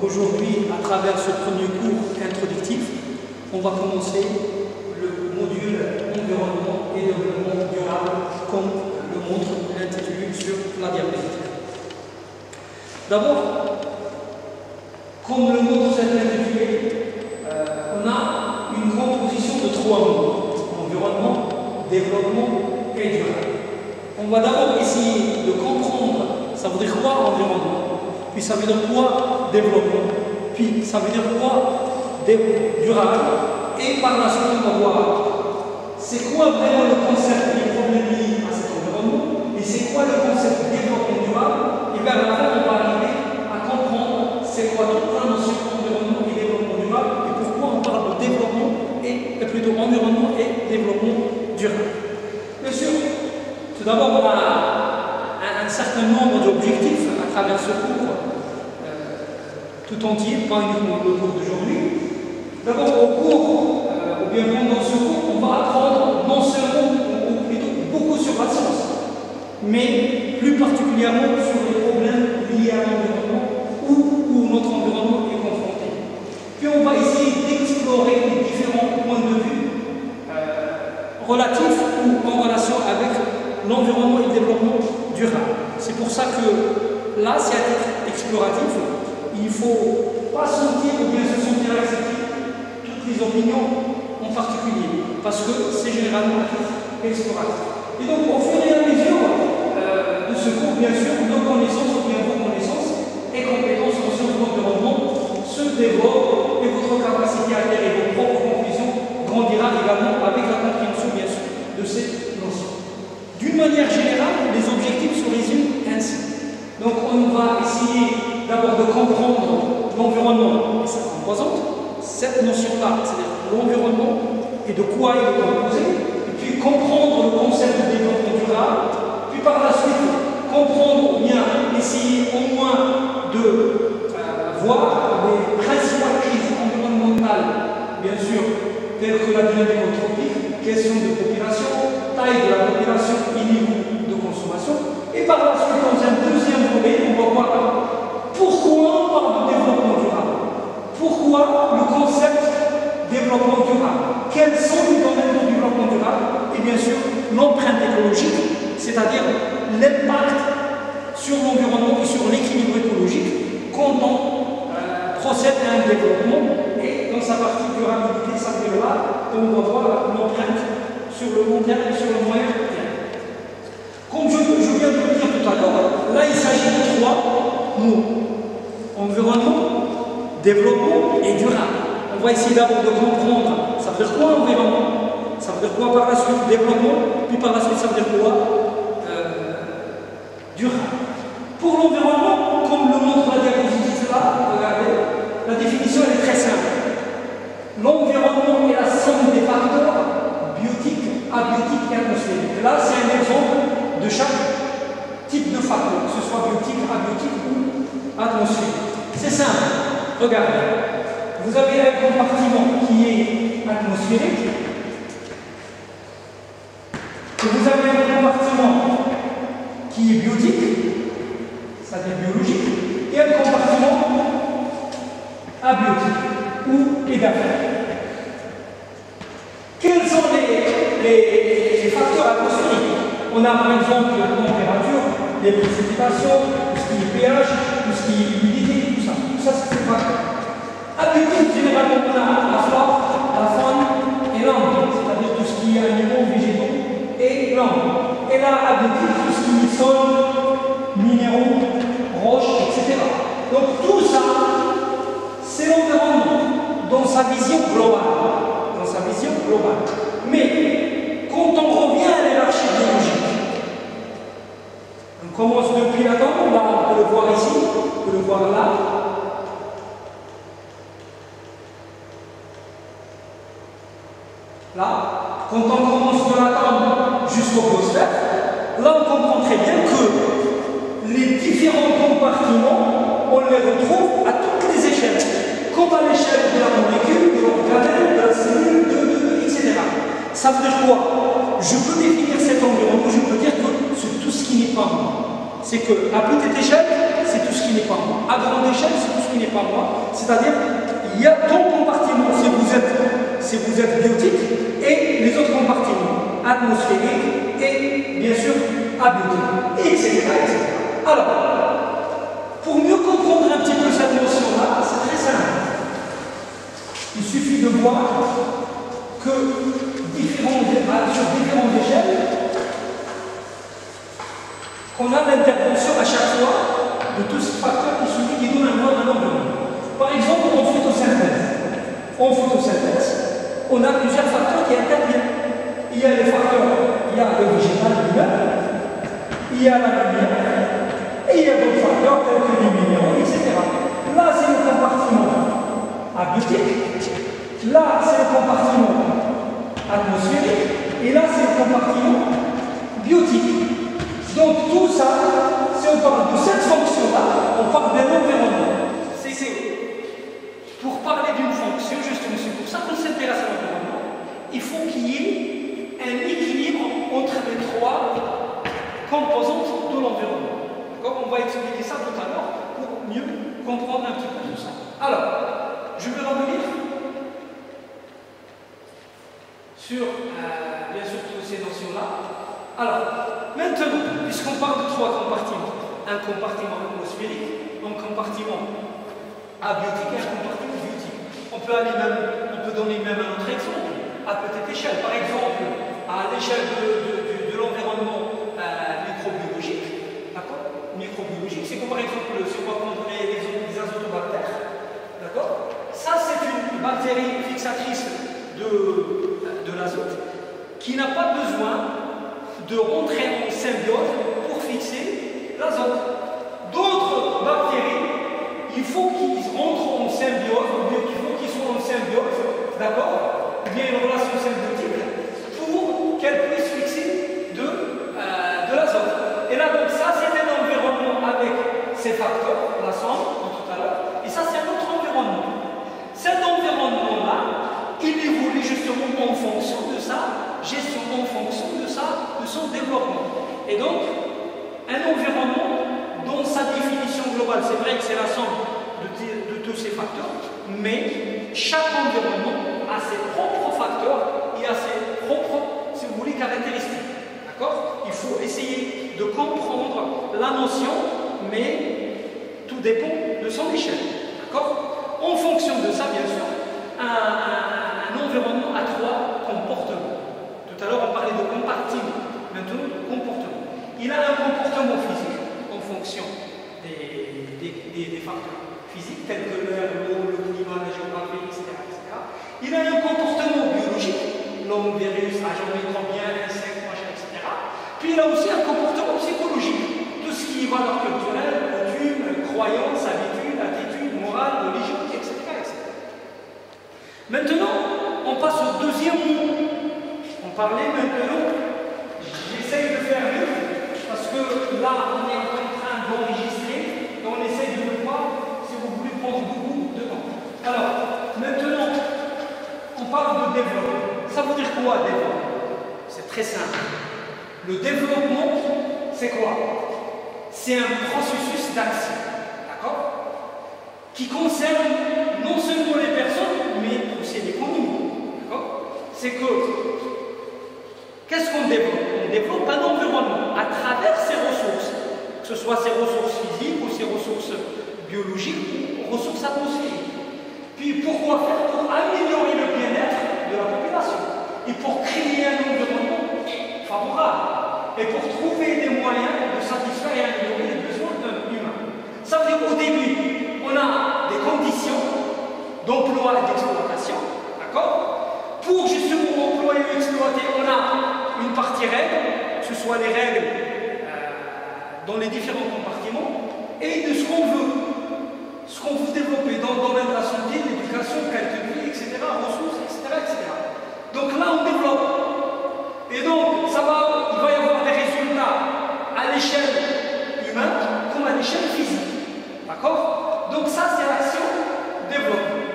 aujourd'hui, à travers ce premier cours introductif, on va commencer le module environnement et développement durable, comme le montre l'intitulé sur la diapositive. D'abord, comme le montre cet intitulé, on a une composition de trois mots: environnement, développement et durable. On va d'abord essayer de comprendre ça veut dire quoi environnement, puis ça veut dire quoi développement, puis ça veut dire quoi durable, et par la suite on va voir c'est quoi vraiment le concept des problèmes liés à cet environnement, et c'est quoi le concept de développement durable, et vers la fin on va arriver à comprendre c'est quoi toute la notion environnement et développement durable, et pourquoi on parle de développement, et plutôt environnement et développement durable. Bien sûr, tout d'abord on a un certain nombre d'objectifs à travers ce cours tout entier, pas uniquement le cours d'aujourd'hui. D'abord, au cours, ou bien pendant ce cours, on va apprendre non seulement, ou plutôt beaucoup sur la science, mais plus particulièrement sur les problèmes liés à l'environnement, où notre environnement est confronté. Puis on va essayer d'explorer les différents points de vue relatifs ou en relation avec l'environnement et le développement durable. C'est pour ça que là, c'est à titre exploratif. Il ne faut pas sentir ou bien se sentir accepter toutes les opinions en particulier, parce que c'est généralement à titre exploratif. Et donc, au fur et à mesure de ce cours, bien sûr, nos connaissances ou bien vos connaissances et compétences en sciences de l'environnement se développent et votre capacité à tirer vos propres conclusions grandira également avec la compréhension, bien sûr, de ces notions. D'une manière générale, les objectifs se résument ainsi. Donc on va essayer d'abord de comprendre l'environnement et sa composante, cette notion-là, c'est-à-dire l'environnement et de quoi il est composé, et puis comprendre le concept de développement durable, puis par la suite comprendre ou bien essayer au moins de voir les principales crises environnementales, bien sûr, telles que la dynamique anthropique, question de population, taille de la population et niveau de consommation. Et par la suite, dans un deuxième volet, on va voir pourquoi on parle de développement durable. Pourquoi le concept développement durable. Quels sont les domaines de développement durable? Et bien sûr, l'empreinte écologique, c'est-à-dire l'impact sur l'environnement et sur l'équilibre écologique quand on procède à un développement. Et dans sa partie durabilité, ça veut dire là, on va voir l'empreinte sur le long terme et sur le moyen terme. Comme je viens de le dire tout à l'heure, là il s'agit de trois mots: environnement, développement et durable. On va essayer d'abord de comprendre ça veut dire quoi environnement, ça veut dire quoi par la suite développement, puis par la suite ça veut dire quoi durable. Pour l'environnement, comme le montre la diapositive là, regardez, la définition elle est très simple. L'environnement est la somme des facteurs biotiques, abiotiques et atmosphériques. Là, c'est un exemple de chaque type de facteur, que ce soit biotique, abiotique ou atmosphérique. C'est simple. Regardez. Vous avez un compartiment qui est atmosphérique, et vous avez un compartiment qui est biotique, c'est-à-dire biologique, et un compartiment abiotique ou édaphérique. Quels sont les facteurs atmosphériques? On a par exemple la température, les précipitations, tout ce qui est pH, tout ce qui est humidité, tout ça. Tout ça, c'est des facteurs. Abiotique, généralement, on a la flore, la faune et l'homme, c'est-à-dire tout ce qui est animaux, végétaux et l'homme. Et là, abiotique, tout ce qui est sol, minéraux, roches, etc. Donc tout ça, c'est l'environnement dans sa vision globale. Dans sa vision globale. Mais quand on revient à l'hierarchie biologique, on commence depuis l'atome, là on peut le voir ici, on peut le voir là. Là, quand on commence de l'atome jusqu'au biosphère, là on comprend très bien que les différents compartiments, on les retrouve à toutes les échelles, comme à l'échelle de la molécule, de l'organelle, de la cellule, etc. Ça veut dire quoi? Je peux définir cet environnement, je peux dire que c'est tout ce qui n'est pas moi. C'est qu'à petite échelle, c'est tout ce qui qui n'est pas moi. À grande échelle, c'est tout ce qui n'est pas moi. C'est-à-dire, il y a ton compartiment si vous êtes biotique et les autres compartiments atmosphériques et bien sûr abiotiques, etc. Alors, pour mieux comprendre un petit peu cette notion-là, c'est très simple. Il suffit de voir que sur différentes échelles, qu'on a l'intervention à chaque fois de tous ces facteurs qui donnent un environnement. Par exemple, en photosynthèse. En photosynthèse, on a plusieurs facteurs qui interviennent. Il y a les facteurs, il y a le végétal lui-même, il y a la lumière, et il y a d'autres facteurs tels que les minéraux, etc. Là, c'est le compartiment abiotique, là, c'est le compartiment atmosphérique, et là, c'est le compartiment biotique. Donc, tout ça, si on parle de cette fonction-là, on parle d'un environnement. Pour parler d'une fonction, justement, c'est pour ça qu'on s'intéresse à l'environnement, il faut qu'il y ait un équilibre entre les trois composantes de l'environnement. On va expliquer ça tout à l'heure pour mieux comprendre un petit peu tout ça. Alors, je vais revenir sur, bien sûr, toutes ces notions-là. Alors, maintenant, puisqu'on parle de trois compartiments, un compartiment atmosphérique, un compartiment abiotique et un compartiment biotique. On peut donner même un autre exemple, à petite échelle. Par exemple, à l'échelle de l'environnement microbiologique, d'accord? Microbiologique, c'est comme par exemple, si on va prendre les azotobactères, d'accord? Ça, c'est une bactérie fixatrice de l'azote qui n'a pas besoin de rentrer en symbiose pour fixer l'azote. D'autres bactéries, il faut qu'ils rentrent en symbiose, ou bien il faut qu'ils soient en symbiose, d'accord? Il y a une relation symbiotique pour qu'elles puissent fixer de l'azote. Et là, donc, ça, c'est un environnement avec ces facteurs, la somme, tout à l'heure, et ça, c'est un autre environnement. Cet environnement-là, il évolue justement en fonction de sa gestion, en fonction de son développement. Et donc, un environnement dont sa définition globale, c'est vrai que c'est la somme de tous ces facteurs, mais chaque environnement a ses propres facteurs et a ses propres, si vous voulez, caractéristiques. D'accord? Il faut essayer de comprendre la notion, mais tout dépend de son échelle. D'accord? En fonction de ça, bien sûr, un environnement a trois comportements. Tout à l'heure, on parlait de compartiment, maintenant de comportement. Il a un comportement physique en fonction des facteurs physiques, tels que l'air, l'eau, le climat, la géographie, etc., etc. Il a un comportement biologique, l'homme, virus, agent microbien, insectes, machin, etc. Puis il a aussi un comportement psychologique, tout ce qui est valeur culturelle, coutume, croyance, habitude, attitude, morale, religion, etc., etc. Maintenant, on passe au deuxième mot. On parlait maintenant, j'essaye de faire mieux, parce que là, on est en train d'enregistrer, et on essaye de le voir, si vous voulez prendre beaucoup de temps. Alors, maintenant, on parle de développement. Ça veut dire quoi, développement? C'est très simple. Le développement, c'est quoi? C'est un processus d'action, d'accord? Qui concerne non seulement les personnes, mais aussi l'économie, d'accord? C'est que, qu'est-ce qu'on développe? On développe un environnement à travers ses ressources, que ce soit ses ressources physiques ou ses ressources biologiques ou ressources atmosphériques. Puis pourquoi faire? Pour améliorer le bien-être de la population et pour créer un environnement favorable et pour trouver des moyens de satisfaire et améliorer les besoins humains. Ça veut dire qu'au début, on a des conditions d'emploi et d'exploitation, d'accord? Pour justement employer ou exploiter, on a une partie règles, que ce soit les règles dans les différents compartiments, et de ce qu'on veut développer dans le domaine de la santé, de l'éducation, qualité de vie, etc., ressources, etc., etc. Donc là, on développe. Et donc, il va y avoir des résultats à l'échelle humaine comme à l'échelle physique. D'accord? Donc ça, c'est l'action développement.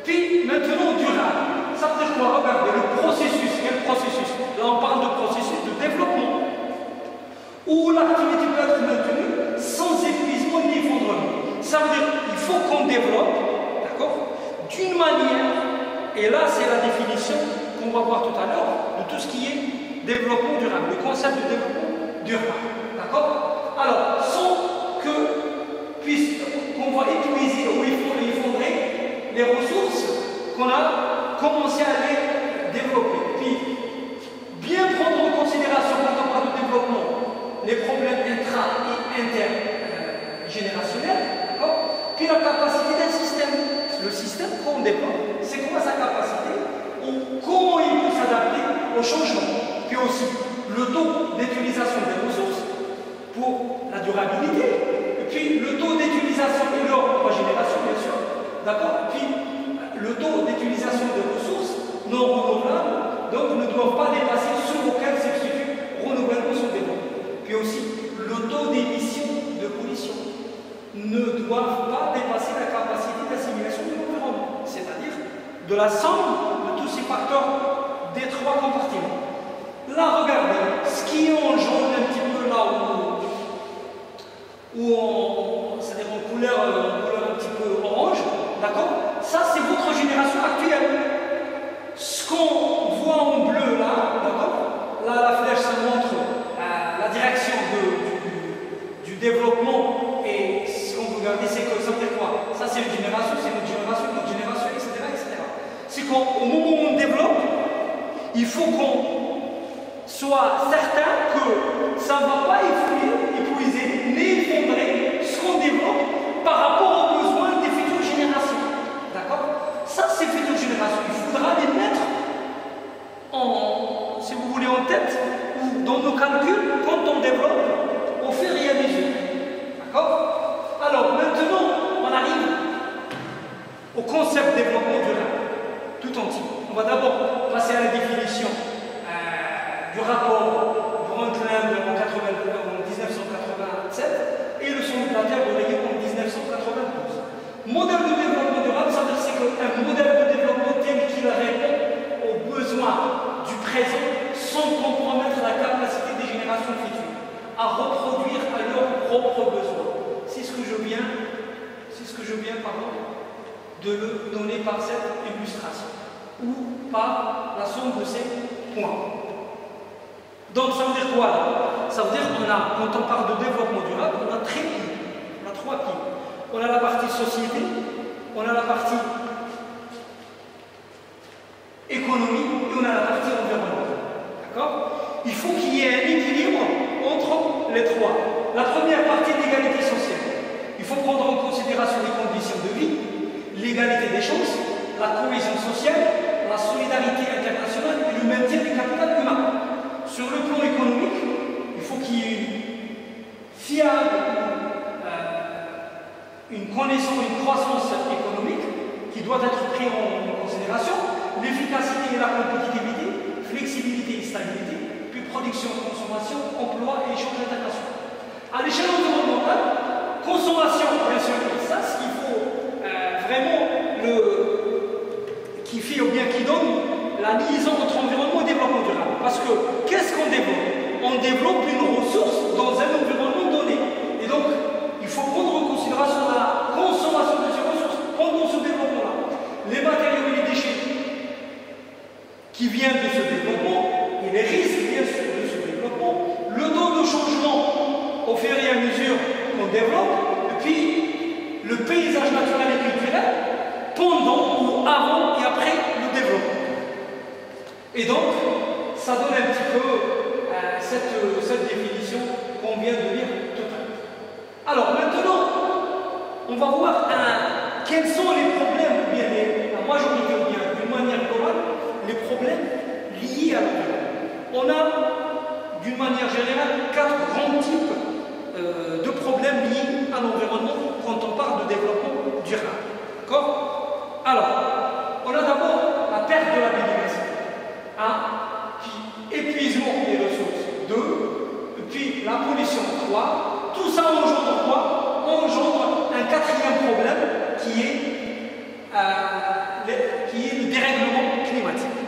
Puis, maintenant, durable. Ça veut dire quoi? Regardez, le processus. Quel processus? Là, on parle de processus de développement, où l'activité peut être maintenue sans épuisement ni effondrement. Ça veut dire qu'il faut qu'on développe, d'accord, d'une manière, et là c'est la définition qu'on va voir tout à l'heure, de tout ce qui est développement durable, le concept de développement durable, d'accord. Alors, sans qu'on va épuiser ou effondrer les ressources qu'on a commencé à les développer. Puis, bien prendre en considération quand on parle de développement les problèmes intra- et intergénérationnels, d'accord. Puis la capacité d'un système. Le système qu'on développe, c'est quoi sa capacité ou comment il peut s'adapter au changement. Puis aussi, le taux d'utilisation des ressources pour la durabilité. Et puis le taux d'utilisation et leur régénération, bien sûr. D'accord. Puis le taux d'utilisation des ressources non renouvelables, donc ne doivent pas dépasser ceux auxquels substitut renouvellement sont développés. Puis aussi, le taux d'émission de pollution ne doivent pas dépasser la capacité d'assimilation de l'environnement, c'est-à-dire de la somme de tous ces facteurs des trois compartiments. Là, regardez, ce qui est en jaune un petit peu là c'est-à-dire en couleur un petit peu orange, d'accord? Ça, c'est votre génération actuelle. Ce qu'on voit en bleu là, d'accord? Là, la flèche, ça montre la direction du développement, et ce qu'on peut regarder, c'est que ça veut dire quoi? Ça, c'est une génération, c'est notre génération, etc., etc. C'est qu'au moment où on développe, il faut qu'on soit certain que ça ne va pas épuiser, ni effondrer ce qu'on développe par rapport aux besoins des futures générations. D'accord? Ça, ces futures générations, il faudra les mettre si vous voulez, en tête ou dans nos calculs quand on développe au fur et à mesure. D'accord? Alors, maintenant, on arrive au concept développement durable tout entier. On va d'abord passer à la définition du rapport Brundtland en 1987 et le sommet de la Terre de Rio en 1992. Modèle de développement durable, ça veut dire c'est un modèle de développement tel qu'il répond aux besoins du présent sans compromettre la capacité des générations futures à reproduire à leurs propres besoins. C'est ce que je viens de le donner par cette illustration ou par la somme de ces points. Donc ça veut dire quoi là? Ça veut dire quand on parle de développement durable, on a trois piliers. On a la partie société, on a la partie économie et on a la partie environnement. D'accord? Il faut qu'il y ait un équilibre entre les trois. La première partie, l'égalité sociale. Il faut prendre en considération les conditions de vie, l'égalité des chances, la cohésion sociale, la solidarité internationale et le maintien du capital humain. Sur le plan économique, il faut qu'il y ait une connaissance, une croissance économique qui doit être prise en considération, l'efficacité et la compétitivité, flexibilité et stabilité, puis production, consommation, emploi et échange international. À l'échelle environnementale, consommation, bien sûr, ça, ce qu'il faut vraiment qui fait ou bien qui donne la liaison entre environnement et développement durable. Parce que qu'est-ce qu'on développe? On développe une ressource dans un environnement donné. Et donc, il faut prendre en considération la consommation de ces ressources pendant ce développement-là. Les matériaux et les déchets qui viennent de ce développement et les risques, bien sûr, de ce développement, le taux de changement au fur et à mesure qu'on développe, et puis le paysage naturel et culturel pendant ou avant et après le développement. Et donc, ça donne un petit peu cette définition qu'on vient de lire tout à l'heure. Alors maintenant, on va voir quels sont les problèmes, ou bien la majorité, ou bien d'une manière globale, les problèmes liés à l'environnement. On a, d'une manière générale, 4 grands types de problèmes liés à l'environnement quand on parle de développement durable. D'accord? Alors, on a d'abord la perte de la biodiversité. Épuisement des ressources 2, puis la pollution 3. Tout ça engendre quoi? Engendre un 4e problème qui est le dérèglement climatique.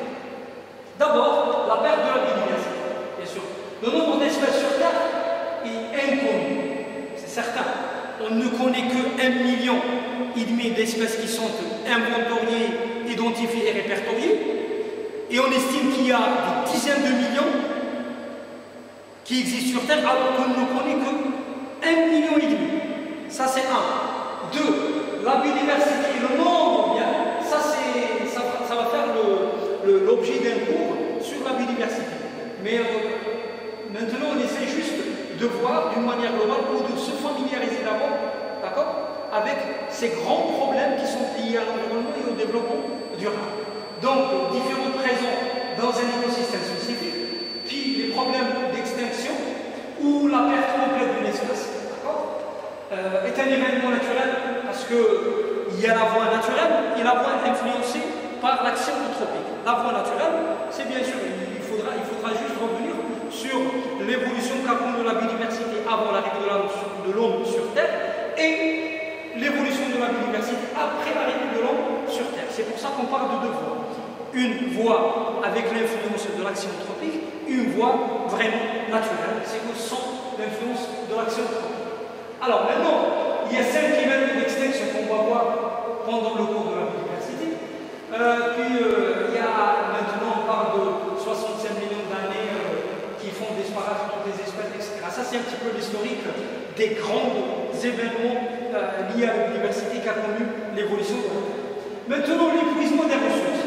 D'abord, la perte de la biodiversité, bien sûr. Le nombre d'espèces sur Terre est inconnu, c'est certain. on ne connaît que 1,5 million d'espèces qui sont inventoriées, identifiées et répertoriées. Et on estime qu'il y a des dizaines de millions qui existent sur Terre, alors qu'on ne connaît que 1,5 million. Ça, c'est un. Deux, la biodiversité, le nombre, bien, ça va faire l'objet d'un cours sur la biodiversité. Mais maintenant, on essaie juste de voir d'une manière globale ou de se familiariser d'abord, d'accord, avec ces grands problèmes qui sont liés à l'environnement et au développement durable. Donc, différentes raisons dans un écosystème spécifique, puis les problèmes d'extinction ou la perte complète d'une espèce, d'accord, est un événement naturel parce qu'il y a la voie naturelle et la voie influencée par l'action anthropique. La voie naturelle, c'est bien sûr, il faudra juste revenir sur l'évolution qu'a connue la biodiversité avant l'arrivée de l'homme sur Terre et l'évolution de la biodiversité après l'arrivée de l'homme sur Terre. C'est pour ça qu'on parle de deux voies. Une voie avec l'influence de l'action anthropique, une voie vraiment naturelle, c'est que sans l'influence de l'action anthropique. Alors maintenant, il y a 5 événements d'extinction qu'on va voir pendant le cours de la biodiversité. Il y a maintenant, on parle de 65 millions d'années qui font disparaître toutes les espèces, etc. Ça, c'est un petit peu l'historique des grands événements liés à la biodiversité qu'a connu l'évolution de la Terre. Maintenant, l'épuisement des ressources.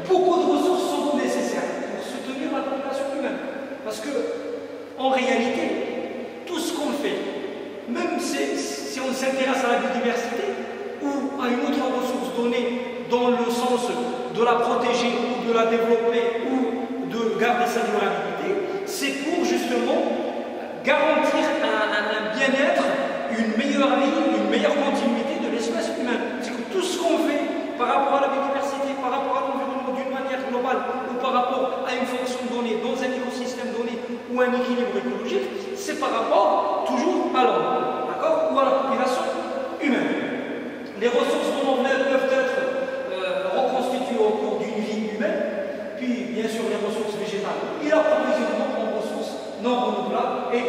Beaucoup de ressources sont nécessaires pour soutenir la population humaine. Parce que, en réalité, tout ce qu'on fait, même si on s'intéresse à la biodiversité ou à une autre ressource donnée dans le sens de la protéger ou de la développer ou de garder sa durabilité, c'est pour justement garantir un bien-être, une meilleure vie, une meilleure continuité de l'espèce humaine. C'est que tout ce qu'on fait par rapport à la biodiversité, par rapport à l'environnement d'une manière globale ou par rapport à une fonction donnée, dans un écosystème donné ou un équilibre écologique, c'est par rapport toujours à l'homme, d'accord, ou à la population humaine. Les ressources renouvelables peuvent être reconstituées au cours d'une vie humaine, puis bien sûr les ressources végétales et l'approvisionnement en ressources non renouvelables et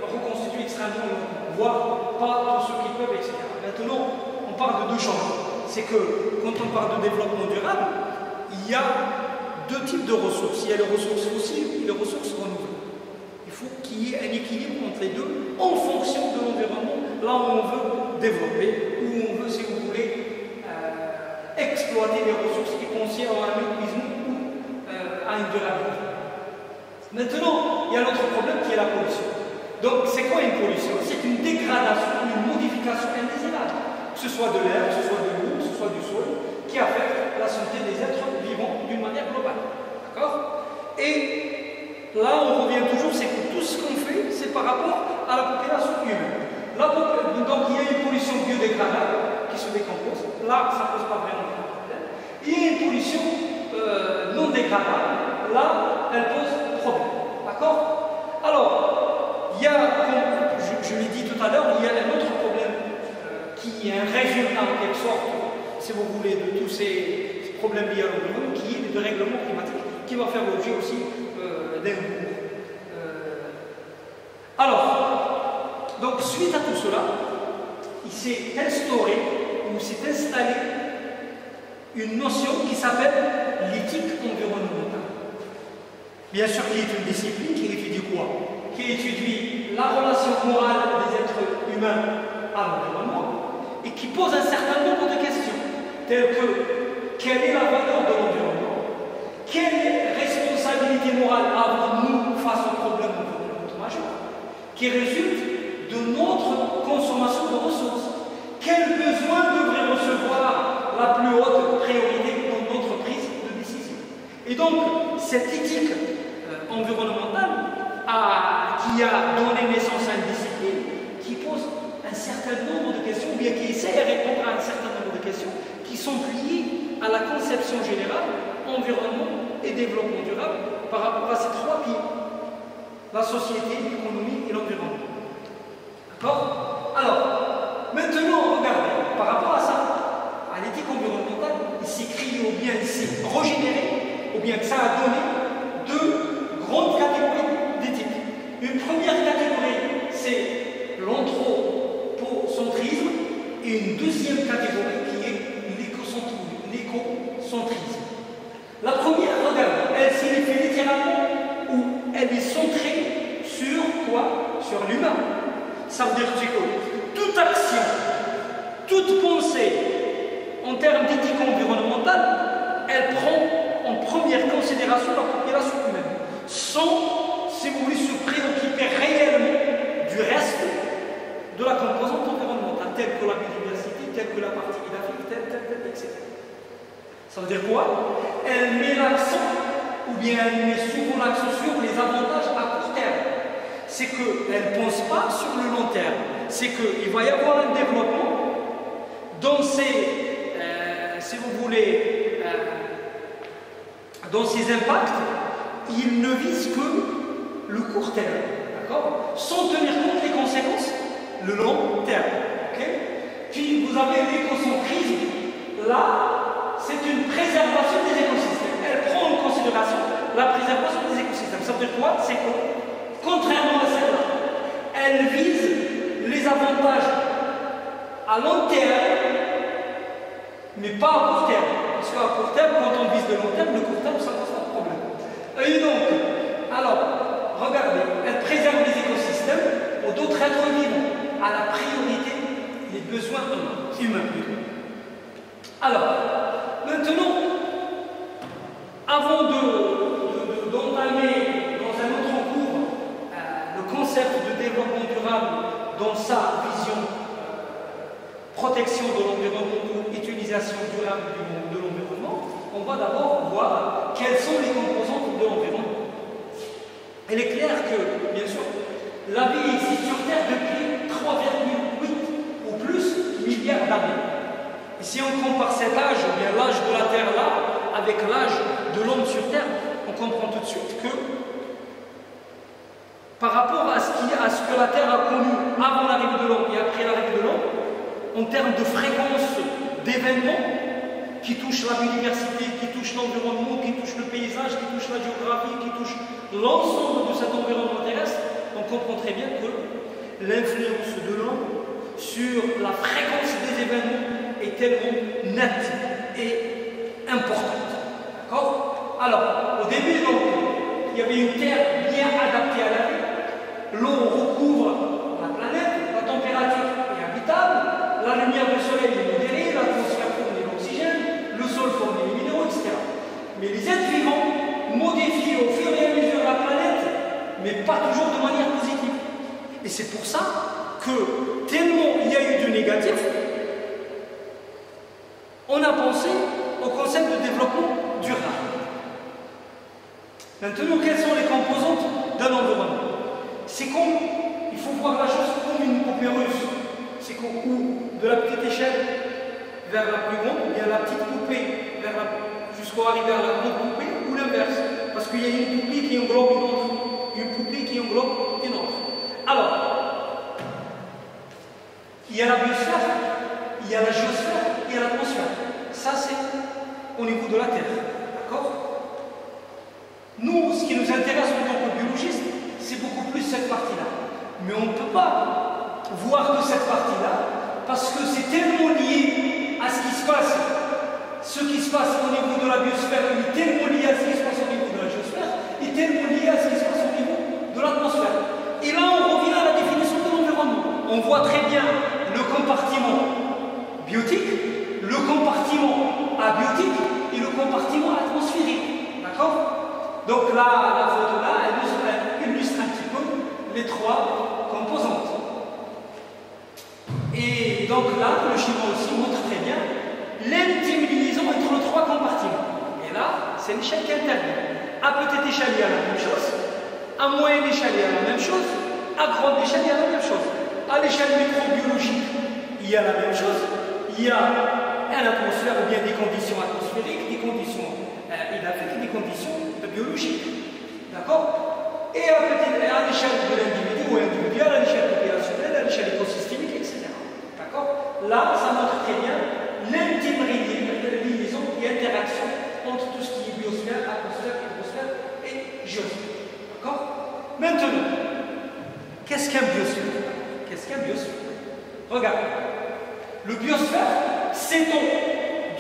reconstituées extrêmement longtemps, voire pas tous ceux qui peuvent, etc. Maintenant, on parle de deux changements. C'est que quand on parle de développement durable, il y a deux types de ressources. Il y a les ressources fossiles et les ressources renouvelables. Il faut qu'il y ait un équilibre entre les deux en fonction de l'environnement, là où on veut développer, où on veut, si vous voulez, exploiter les ressources et penser à un épuisement ou à une durabilité. Maintenant, il y a l'autre problème qui est la pollution. Donc, c'est quoi une pollution? C'est une dégradation, une modification indésirable, que ce soit de l'air, que ce soit de l'eau, que ce soit du sol, qui affecte la santé des êtres vivants d'une manière globale. D'accord? Et là, on revient toujours, c'est que tout ce qu'on fait, c'est par rapport à la population humaine. Donc, il y a une pollution biodégradable qui se décompose. Là, ça ne pose pas vraiment de problème. Il y a une pollution non dégradable. Là, elle pose problème. D'accord? Alors, il y a, comme je l'ai dit tout à l'heure, il y a un autre problème qui est un résultat en quelque sorte, si vous voulez, de tous ces problèmes liés à l'environnement, qui est le dérèglement climatique, qui va faire l'objet aussi d'un cours. Alors, donc suite à tout cela, il s'est instauré, ou s'est installé une notion qui s'appelle l'éthique environnementale. Bien sûr, qui est une discipline qui étudie quoi? Qui étudie la relation morale des êtres humains à l'environnement et qui pose un certain nombre de questions, telles que quelle est la valeur de l'environnement? Quelle responsabilité morale avons-nous face aux problèmes environnementaux majeurs qui résultent de notre consommation de ressources? Quels besoins devrait recevoir la plus haute priorité dans notre prise de décision? Et donc, cette éthique environnementale qui a donné naissance à une discipline qui pose un certain nombre de questions, ou bien qui essaie de répondre à un certain nombre de questions qui sont liées à la conception générale, environnement et développement durable par rapport à ces trois piliers, la société, l'économie et l'environnement. D'accord? Alors, maintenant, regardez, par rapport à ça, à l'éthique environnementale, il s'est créé ou bien il s'est régénéré, ou bien que ça a donné deux grandes catégories d'éthique. Une première catégorie, c'est l'anthropocentrisme et une deuxième catégorie qui est l'écocentrisme. La première, regardez, elle signifie littéralement ou elle est centrée sur quoi? Sur l'humain. Ça veut dire que toute action, toute pensée en termes d'éthique environnementale, elle prend en première considération la population humaine, sans, si vous voulez, se préoccuper réellement du reste de la composante environnementale, telle que la biodiversité, telle que la partie édaphique, telle, etc. Ça veut dire quoi? Elle met l'accent, ou bien elle met souvent l'accent sur les avantages à court terme. C'est qu'elle ne pense pas sur le long terme. C'est qu'il va y avoir un développement dans ces, si vous voulez, dans ces impacts, il ne vise que le court terme, d'accord? Sans tenir compte des conséquences, le long terme. Okay? Puis vous avez l'écocentrisme, là, c'est une préservation des écosystèmes. Elle prend en considération la préservation des écosystèmes. Ça veut dire quoi? C'est que, contrairement à celle-là, elle vise les avantages à long terme, mais pas à court terme. Parce qu'à court terme, quand on vise de long terme, le court terme, ça pose pas de problème. Et donc, alors, regardez, elle préserve les écosystèmes ou d'autres êtres vivants, à la priorité des besoins humains. Alors, maintenant, avant d'entamer dans un autre cours le concept de développement durable dans sa vision protection de l'environnement ou utilisation durable de l'environnement, on va d'abord voir quelles sont les composantes de l'environnement. Il est clair que, bien sûr, la vie existe sur Terre depuis 3,8 ou plus milliards d'années. Et si on compare cet âge, ou bien l'âge de la Terre là, avec l'âge de l'homme sur Terre, on comprend tout de suite que par rapport à ce que la Terre a connu avant l'arrivée de l'homme et après l'arrivée de l'homme, en termes de fréquence d'événements qui touchent la biodiversité, qui touchent l'environnement, qui touchent le paysage, qui touchent la géographie, qui touchent l'ensemble de cet environnement terrestre, on comprend très bien que l'influence de l'homme sur la fréquence des événements est tellement nette et importante. D'accord? Alors, au début, donc, il y avait une Terre bien adaptée à la vie. L'eau recouvre la planète, la température est habitable, la lumière du soleil est modérée, l'atmosphère fournit l'oxygène, le sol fournit les minéraux, etc. Mais les êtres vivants modifient au fur et à mesure la planète, mais pas toujours de manière positive. Et c'est pour ça que, tellement il y a eu du négatif, on a pensé au concept de développement durable. Maintenant, quelles sont les composantes d'un environnement? C'est comme, il faut voir la chose comme une poupée russe. C'est comme de la petite échelle vers la plus grande, ou bien la petite poupée jusqu'à arriver à la grande poupée, ou l'inverse. Parce qu'il y a une poupée qui englobe une autre, une poupée qui englobe une autre. Alors, il y a la biosphère, il y a la géosphère, il y a l'atmosphère. Ça, c'est au niveau de la Terre. D'accord? Nous, ce qui nous intéresse en tant que biologistes, c'est beaucoup plus cette partie-là. Mais on ne peut pas voir que cette partie-là, parce que c'est tellement lié à ce qui se passe. Ce qui se passe au niveau de la biosphère est tellement lié à ce qui se passe au niveau de la géosphère, est tellement lié à ce qui se passe au niveau de l'atmosphère. Et là, on revient à la définition de l'environnement. On voit très bien le compartiment biotique, le compartiment abiotique et le compartiment atmosphérique. D'accord? Donc là, la photo là, elle illustre un petit peu les trois composantes. Et donc là, le schéma aussi montre très bien l'intime liaison entre les trois compartiments. Et là, c'est l'échelle qui intervient. À petite échelle, il y a la même chose. À moyenne échelle, il y a la même chose. À grande échelle, il y a la même chose. À l'échelle microbiologique, il y a la même chose. Il y a une atmosphère ou bien des conditions atmosphériques, des conditions édaphiques, des conditions biologiques. D'accord? Et à l'échelle de l'individu ou individuel, à l'échelle populationnelle, à l'échelle écosystémique, etc. D'accord? Là, ça montre très bien l'intime liaison et interaction entre tout ce qui est biosphère, atmosphère, hydrosphère et géosphère. D'accord? Maintenant, qu'est-ce qu'un biosphère? Qu'est-ce qu'un biosphère? Regarde. Le biosphère s'étend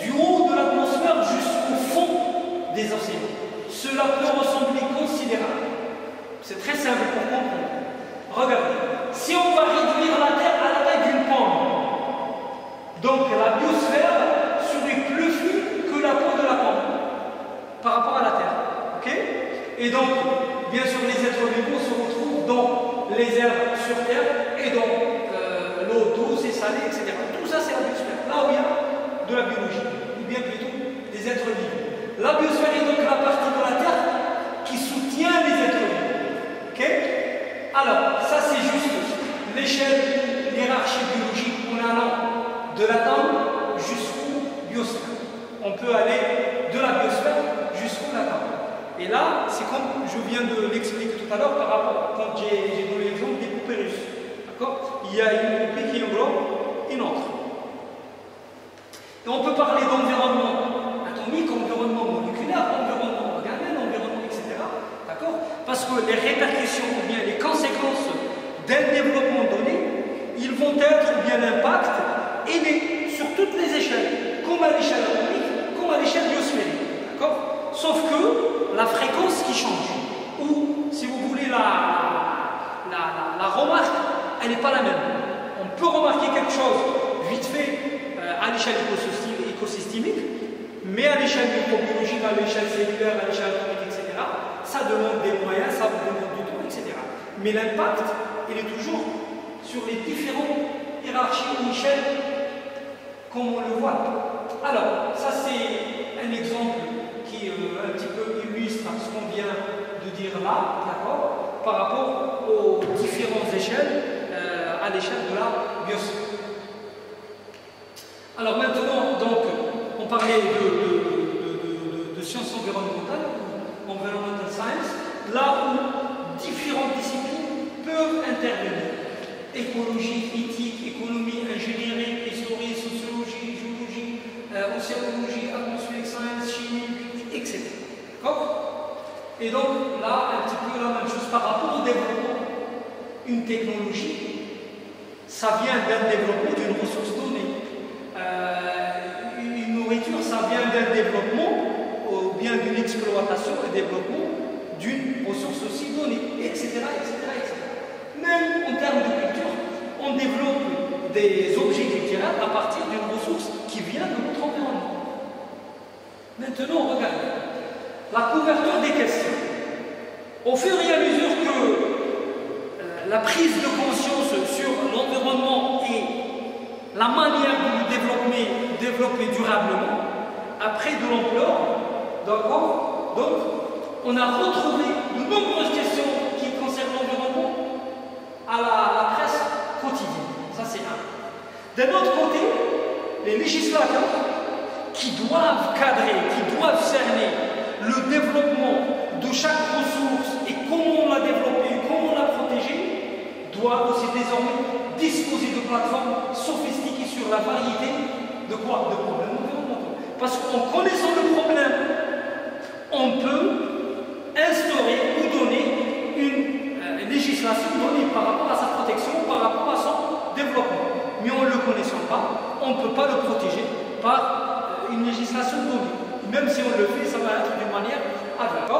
du haut de l'atmosphère jusqu'au fond des océans. Cela peut ressembler considérablement. C'est très simple pour comprendre. Regardez, si on va réduire la Terre à la taille d'une pomme, donc la biosphère serait plus fine que la peau de la pomme par rapport à la Terre. Ok? Et donc, bien sûr, les êtres vivants se retrouvent dans les herbes sur Terre et dans l'eau douce et salée, etc. Tout ça, c'est la biosphère. Là où il y a de la biologie, ou bien plutôt des êtres vivants. La biosphère est donc la partie de la Terre qui soutient les êtres vivants. Ok? Alors, ça c'est juste l'échelle hiérarchique biologique en allant de l'atome jusqu'au biosphère. On peut aller de la biosphère jusqu'au atome. Et là, c'est comme je viens de l'expliquer tout à l'heure par rapport quand j'ai donné l'exemple des poupées russes. D'accord? Il y a une poupée qui englobe une autre. Et on peut parler d'environnement atomique, environnement moléculaire, environnement organel, environnement, etc. D'accord? Parce que les répercussions ou bien les conséquences d'un développement donné, ils vont être, ou bien l'impact, et sur toutes les échelles, comme à l'échelle atomique, comme à l'échelle biosphérique. D'accord? Sauf que la fréquence qui change, ou si vous voulez la remarque, elle n'est pas la même. On peut remarquer quelque chose vite fait à l'échelle écosystémique, mais à l'échelle microbiologique, à l'échelle cellulaire, à l'échelle atomique, etc., ça demande des moyens, ça demande du temps, etc. Mais l'impact, il est toujours sur les différentes hiérarchies ou échelles, comme on le voit. Alors, ça c'est un exemple qui un petit peu illustre ce qu'on vient de dire là, d'accord, par rapport aux différentes échelles à l'échelle de la biosphère. Alors maintenant, donc, on parlait de sciences environnementales, environmental science, là où différentes disciplines peuvent intervenir. Écologie, éthique, économie, ingénierie, histoire, sociologie, géologie, océanologie, atmosphérique science, chimie, etc. D'accord? Et donc là, un petit peu la même chose par rapport au développement. Une technologie, ça vient d'un développement d'une ressource donnée. Une nourriture, ça vient d'un développement ou bien d'une exploitation et développement d'une ressource aussi donnée, etc., etc., etc. Même en termes de culture, on développe des objets culturels à partir d'une ressource qui vient de notre environnement. Maintenant, regardez la couverture des questions. Au fur et à mesure que la prise de conscience sur l'environnement et la manière de le développer durablement a pris de l'ampleur, d'accord? Donc, on a retrouvé de nombreuses questions qui concernent l'environnement à la presse quotidienne. Ça, c'est un. D'un autre côté, les législateurs qui doivent cadrer, qui doivent cerner le développement de chaque ressource et comment on l'a développée, comment on l'a protégée, doivent aussi désormais disposer de plateformes sophistiquées sur la variété de quoi? De problèmes environnementaux. Parce qu'en connaissant le problème, on peut instaurer ou donner une législation donnée par rapport à sa protection, par rapport à son développement. Mais en ne le connaissant pas, on ne peut pas le protéger par une législation donnée. Même si on le fait, ça va être d'une manière aveugle.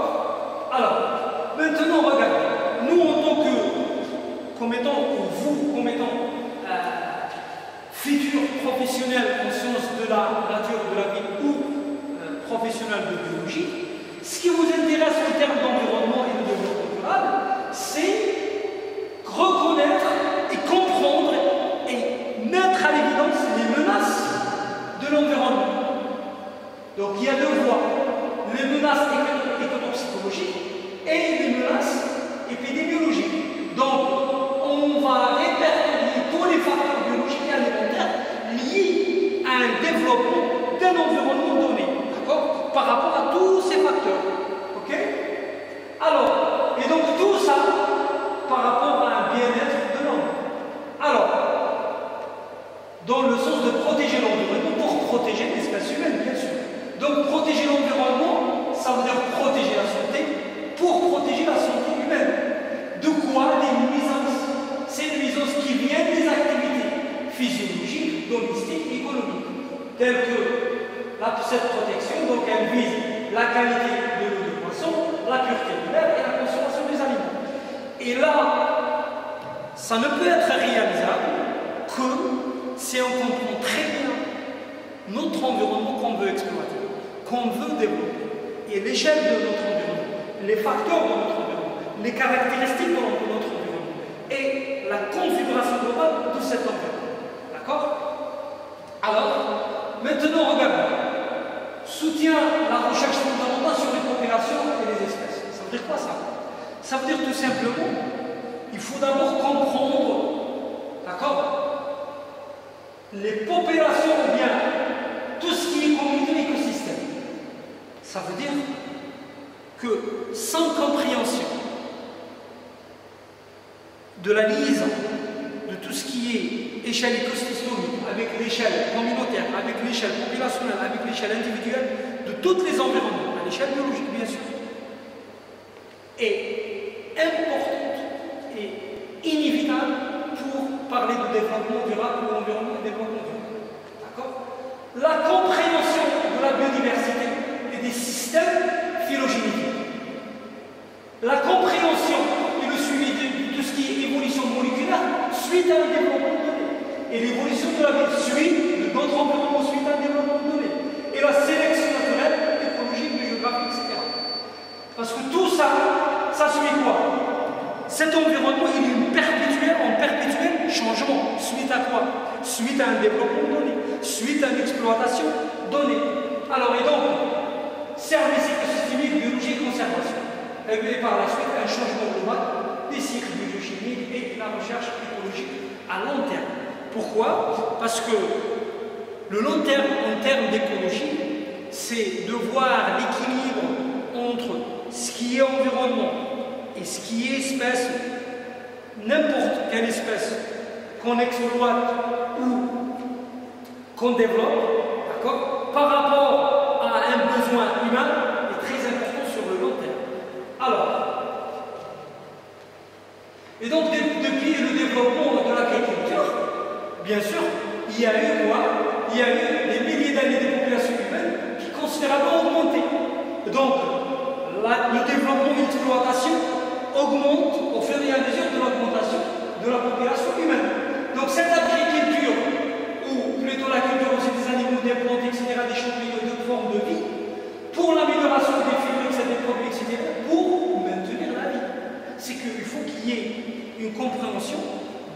Alors, maintenant, regardez. Nous, en tant que, comme étant, ou vous, comme étant futurs professionnels en sciences de la nature, de la vie ou professionnels de biologie, ce qui vous intéresse en termes d'environnement et de développement durable, c'est reconnaître et comprendre et mettre à l'évidence les menaces de l'environnement. Donc il y a deux voies, les menaces économiques-psychologiques et les menaces épidémiologiques. Donc on va répertorier tous les facteurs biologiques et alimentaires liés à un développement d'un environnement donné, d'accord? Par rapport à tous ces facteurs. Ok? Alors, et donc tout ça, telles que cette protection, donc elle vise la qualité de l'eau de poisson, la pureté de l'air et la consommation des aliments. Et là, ça ne peut être réalisable que si on comprend très bien notre environnement qu'on veut exploiter, qu'on veut développer, et l'échelle de notre environnement, les facteurs de notre environnement, les caractéristiques de notre environnement, et la configuration globale de cet environnement. D'accord? Alors, maintenant, regardez. Soutient la recherche fondamentale sur les populations et les espèces. Ça veut dire quoi ça? Ça veut dire tout simplement, il faut d'abord comprendre, d'accord, les populations ou bien tout ce qui est communauté écosystème. Ça veut dire que sans compréhension de la liaison de tout ce qui est échelle écosystémique, avec l'échelle communautaire, avec l'échelle populationnelle, avec l'échelle individuelle, de tous les environnements, à l'échelle biologique bien sûr, est importante et inévitable pour parler de développement durable ou environnement et développement durable. D'accord? La compréhension de la biodiversité et des systèmes phylogénétiques. La compréhension et le suivi de tout ce qui est évolution moléculaire suite à un développement donné. Et l'évolution de la vie suit de notre environnement suite à un développement donné. Et la sélection naturelle, écologique, géographique, etc. Parce que tout ça, ça suit quoi? Cet environnement, il est en perpétuel changement. Suite à quoi? Suite à un développement donné, suite à une exploitation donnée. Alors, et donc, service écosystémique, biologie, conservation. Et par la suite, un changement global des cycles biochimiques et la recherche écologique à long terme. Pourquoi? Parce que le long terme, en termes d'écologie, c'est de voir l'équilibre entre ce qui est environnement et ce qui est espèce, n'importe quelle espèce qu'on exploite ou qu'on développe, d'accord, par rapport à un besoin humain est très important sur le long terme. Alors, et donc depuis le développement de l'agriculture, bien sûr, il y a eu quoi? Il y a eu des milliers d'années de population humaine qui considérablement augmenté. Donc, le développement et l'exploitation augmente au fur et à mesure de l'augmentation de la population humaine. Donc cette agriculture, ou plutôt la culture aussi des animaux, des plantes, etc., des champignons, de formes de vie, pour l'amélioration des fibres, des produits, etc., pour maintenir la vie. C'est qu'il faut qu'il y ait une compréhension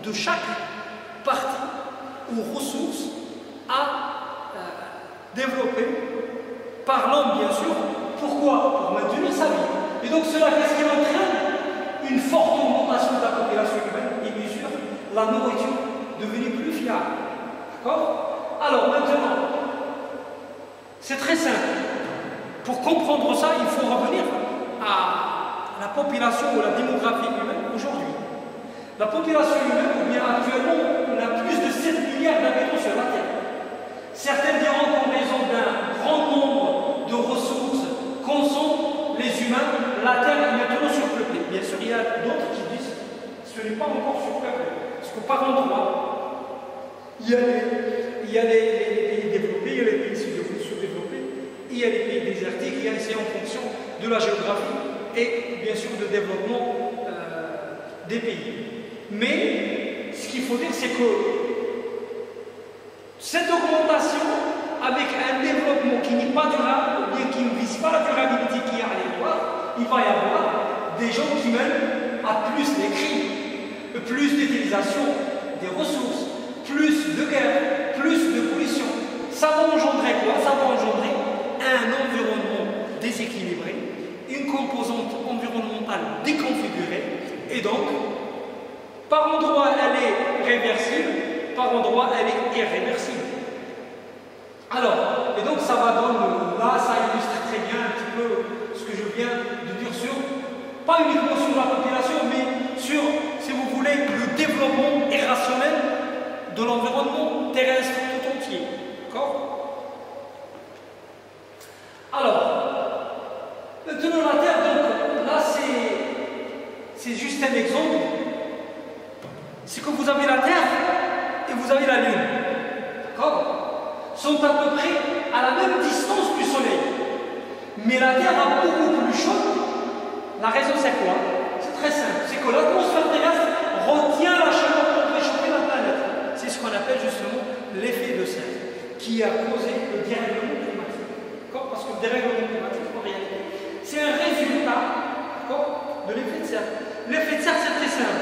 de chaque partie ou ressource à développer par l'homme, bien sûr. Pourquoi? Pour maintenir sa vie. Et donc cela, qu'est-ce qui entraîne? Une forte augmentation de la population humaine et bien sûr la nourriture devenue plus fiable. D'accord? Alors maintenant, c'est très simple. Pour comprendre ça, il faut revenir à la population ou la démographie humaine aujourd'hui. La population humaine, ou bien actuellement, on a plus de 7 milliards d'habitants sur la Terre. Certains diront qu'en raison d'un grand nombre de ressources qu'en sont les humains, la Terre est maintenant surpeuplée. Bien sûr, il y a d'autres qui disent que ce n'est pas encore surpeuplé. Parce que par endroit, il y a les pays développés, il y a les pays sous-développés, il y a les pays désertiques, il y a c'est en fonction de la géographie et bien sûr de développement des pays. Mais ce qu'il faut dire, c'est que cette augmentation avec un développement qui n'est pas durable, ou bien qui ne vise pas la durabilité qui est à l'étoile, il va y avoir des gens qui mènent à plus de crimes, plus d'utilisation des ressources, plus de guerre, plus de pollution. Ça va engendrer quoi? Ça va engendrer un environnement déséquilibré, une composante environnementale déconfigurée, et donc, par endroit elle est réversible, par endroit elle est irréversible. Alors, et donc ça va donner, là ça illustre très bien un petit peu ce que je viens de dire sur, pas uniquement sur la population, mais sur, si vous voulez, le développement irrationnel de l'environnement terrestre tout entier. D'accord? Alors, maintenant la Terre, donc là c'est juste un exemple. C'est que vous avez la Terre et vous avez la Lune. D'accord? sont à peu près à la même distance du Soleil. Mais la Terre a beaucoup plus chaude. La raison c'est quoi? C'est très simple, c'est que l'atmosphère terrestre retient la chaleur pour réchauffer la planète. C'est ce qu'on appelle justement l'effet de serre, qui a causé le dérèglement climatique. Parce que le dérèglement climatique, en réalité, c'est un résultat de l'effet de serre. L'effet de serre, c'est très simple.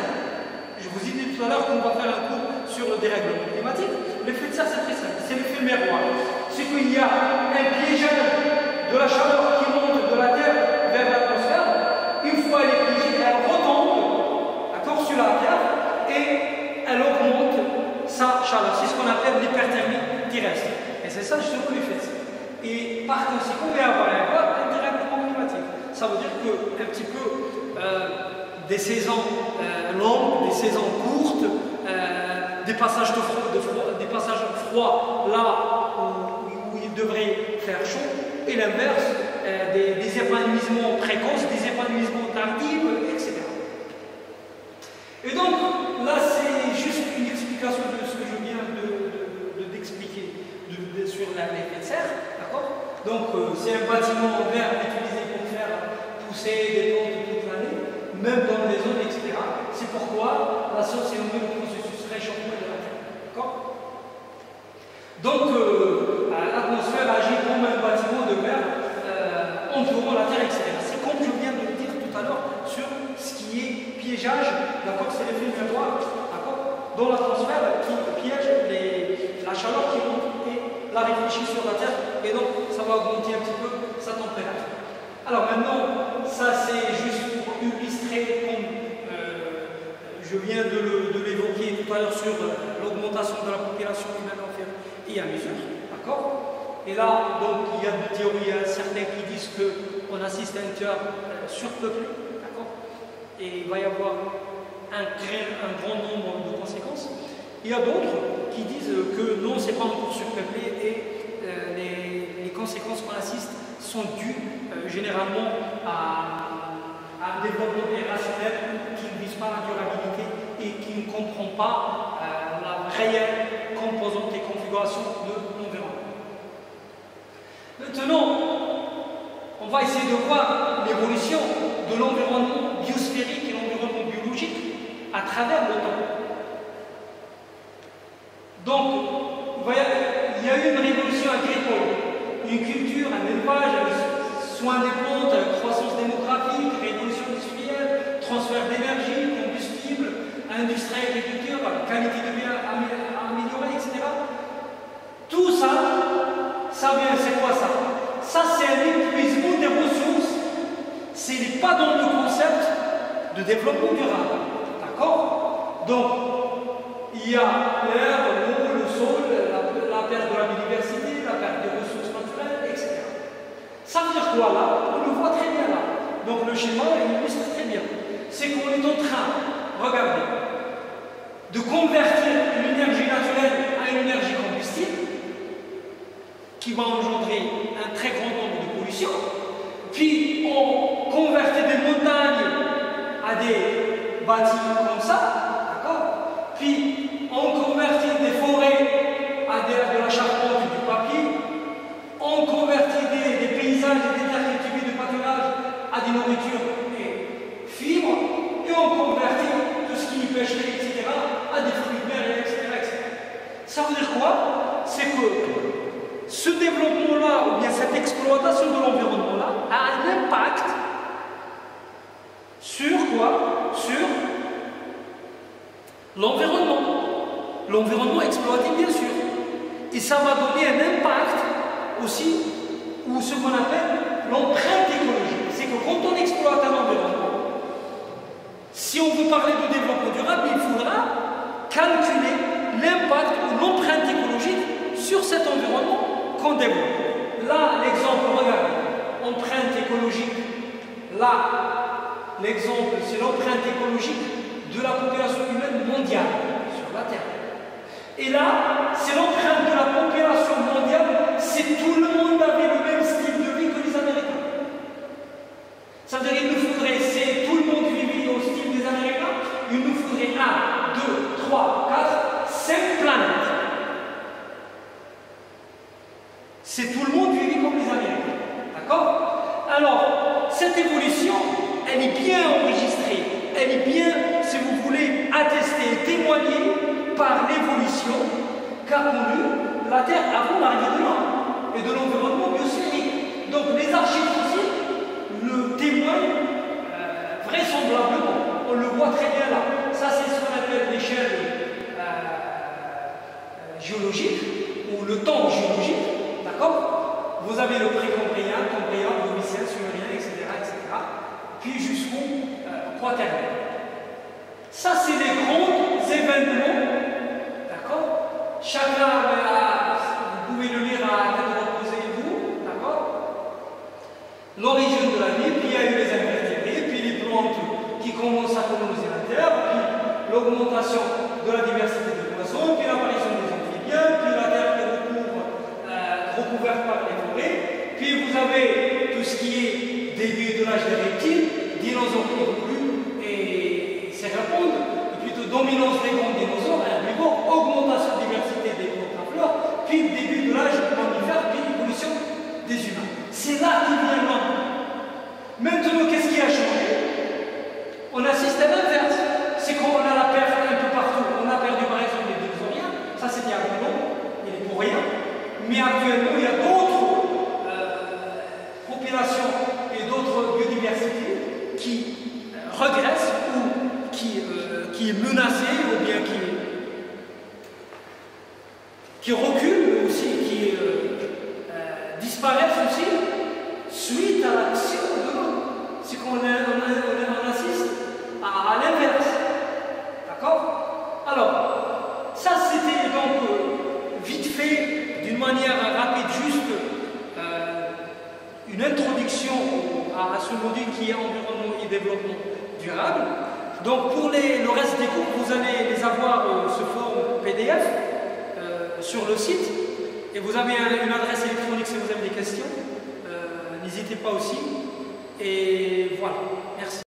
Je vous ai dit tout à l'heure qu'on va faire un cours sur le dérèglement climatique. L'effet de serre, c'est très simple. C'est l'effet miroir. C'est qu'il y a un piégeage de la chaleur qui monte de la Terre vers l'atmosphère. Une fois elle est piégée, elle retombe sur la Terre et elle augmente sa chaleur. C'est ce qu'on appelle l'hyperthermie terrestre. Et c'est ça justement l'effet de serre. Et par conséquent, il va y avoir un dérèglement climatique. Ça veut dire que un petit peu des saisons longues, des saisons courtes, des passages froids là où il devrait faire chaud, et l'inverse, des épanouissements précoces, des épanouissements tardifs, etc. Et donc, là, c'est juste une explication de ce que je viens d'expliquer sur l'effet de serre, d'accord? Donc, c'est un bâtiment vert utilisé pour faire pousser des plantes toute l'année, même dans les zones, etc. C'est pourquoi la science est nommée le processus réchauffement de la Terre, d'accord? Donc, l'atmosphère agit comme un bâtiment de verre entourant la Terre, etc. C'est comme je viens de le dire tout à l'heure sur ce qui est piégeage, d'accord? C'est l'effet miroir, d'accord? Dans l'atmosphère qui piège la chaleur qui monte et la réfléchit sur la Terre, et donc ça va augmenter un petit peu sa température. Alors maintenant, ça c'est juste pour illustrer, comme je viens de l'évoquer tout à l'heure sur l'augmentation de la population humaine en fur et à mesure, d'accord? Et là, donc, il y a des théories, certains qui disent qu'on assiste à une Terre surpeuplée, d'accord? Et il va y avoir un grand nombre de conséquences. Il y a d'autres qui disent que non, c'est pas encore surpeuplé et les conséquences qu'on assiste sont dues généralement à un développement irrationnel qui ne vise pas la durabilité et qui ne comprend pas la réelle composante et configuration de l'environnement. Maintenant, on va essayer de voir l'évolution de l'environnement biosphérique et l'environnement biologique à travers le temps. Donc, il y a eu une révolution agricole, une culture, un élevage, soin des plantes, croissance démographique, révolution industrielle, transfert d'énergie, combustible, industrie, agriculture, qualité de vie améliorée, etc. Tout ça, vient, c'est quoi ça? Ça, c'est un épuisement des ressources. Ce n'est pas dans le concept de développement durable. D'accord? Donc, il y a l'air, l'eau, le sol, la perte de la biodiversité, la perte des ressources naturelles, etc. Ça veut dire quoi là? On le voit très bien là. Donc le schéma, il illustre très bien. C'est qu'on est en train, regardez, de convertir une énergie naturelle à une énergie combustible qui va engendrer un très grand nombre de pollutions. Puis on convertit des montagnes à des bâtiments comme ça, d'accord? Puis on convertit des forêts à de la charpente et du papier. On convertit des paysages et des terres cultivées de pâturage à des nourritures et fibres. Et on convertit tout ce qui est pêcherie, etc., à des fruits de mer, etc., etc. Ça veut dire quoi? C'est que ce développement-là, ou bien cette exploitation de l'environnement-là, a un impact sur quoi? Sur l'environnement. L'environnement exploité, bien sûr. Et ça va donner un impact aussi, ou ce qu'on appelle l'empreinte écologique. C'est que quand on exploite un environnement, si on veut parler de développement durable, il faudra calculer l'impact ou l'empreinte écologique sur cet environnement qu'on développe. Là, l'exemple, regardez, empreinte écologique. Là, l'exemple, c'est l'empreinte écologique de la population humaine mondiale sur la Terre. Et là, c'est l'empreinte de la population mondiale si tout le monde avait le même style de vie que les Américains. Ça veut dire qu'il nous faudrait, si tout le monde vivait au style des Américains, il nous faudrait 1, 2, 3, 4, 5 planètes. elle est bien enregistrée, elle est bien, si vous voulez, attestée, témoignée par l'évolution qu'a connue la Terre avant l'arrivée de l'homme et de l'environnement biosphérique. Donc les archives fossiles le témoignent vraisemblablement. On le voit très bien là. Ça, c'est ce qu'on appelle l'échelle géologique ou le temps géologique. D'accord? Vous avez le précambrien, cambrien, novicien, sumérien, etc., etc. Puis jusqu'au quaternaire. Ça, c'est les grands événements. D'accord? Chacun, vous pouvez le lire à tête reposée, vous. D'accord? L'origine de la vie, puis il y a eu les invertébrés, puis les plantes qui commencent à coloniser la Terre, puis l'augmentation de la diversité des poissons, puis l'apparition des amphibiens, puis la Terre qui recouverte par les forêts, puis vous avez tout ce qui est début de l'âge des reptiles, dinosaures qui évoluent et se répondent, et puis de dominance des grands dinosaures, herbivores, augmentation de diversité des plantes à fleurs, puis début de l'âge mammifère, puis évolution des humains. C'est là qu'il vient l'homme. Maintenant, qu'est-ce qui a changé? On assiste à l'inverse. C'est qu'on a la perte un peu partout. On a perdu par exemple les dinosauriens. Ça, c'était avant l'homme. Il est pour rien. Mais actuellement, il y a d'autres populations et d'autres biodiversités qui regressent ou qui est menacée ou bien qui reculent aussi, qui disparaissent aussi suite à l'action de l'homme. C'est qu'on assiste à l'inverse. D'accord? Alors, ça c'était donc vite fait, d'une manière rapide, juste une introduction à ce module qui est environnement et développement durable. Donc pour le reste des cours, vous allez les avoir sous forme PDF sur le site. Et vous avez une adresse électronique si vous avez des questions. N'hésitez pas aussi. Et voilà. Merci.